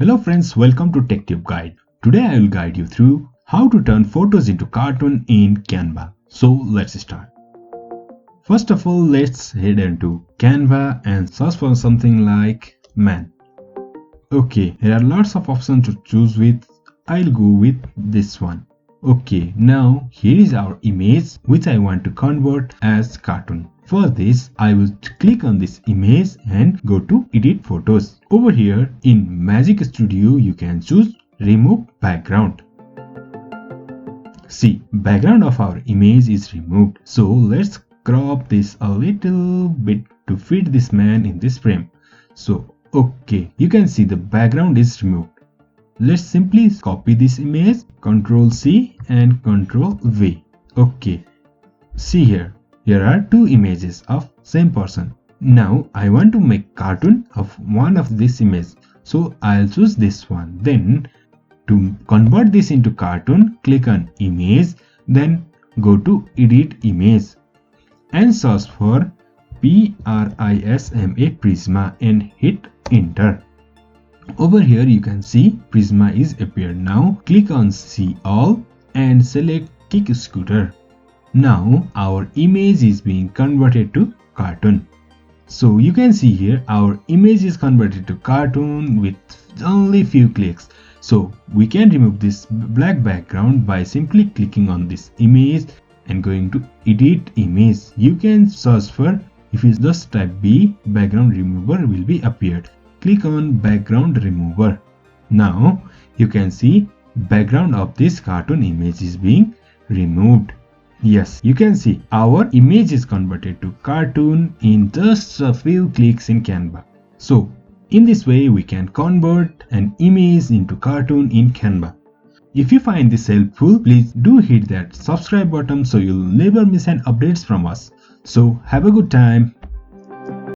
Hello friends, welcome to TrendTechGuide. Today I will guide you through how to turn photos into cartoon in Canva. So let's start. First of all, let's head into Canva and search for something like man. Okay, there are lots of options to choose with. I'll go with this one. Okay, now here is our image which I want to convert as cartoon. For this, I will click on this image and go to edit photos. Over here in Magic Studio, you can choose remove background. See, background of our image is removed. So let's crop this a little bit to fit this man in this frame. So okay, you can see the background is removed. Let's simply copy this image, Ctrl C and Ctrl V. Okay, see here are two images of same person. Now I want to make cartoon of one of this image, so I'll choose this one. Then to convert this into cartoon, click on image, then go to edit image and search for Prisma and hit enter. Over here you can see Prisma is appeared. Now click on see all and select kick scooter. Now our image is being converted to cartoon. So you can see here our image is converted to cartoon with only few clicks. So we can remove this black background by simply clicking on this image and going to edit image. You can search for, if you just type B, background remover will be appeared. Click on background remover. Now you can see background of this cartoon image is being removed. Yes, you can see our image is converted to cartoon in just a few clicks in Canva. So in this way we can convert an image into cartoon in Canva. If you find this helpful, please do hit that subscribe button so you'll never miss an updates from us. So have a good time.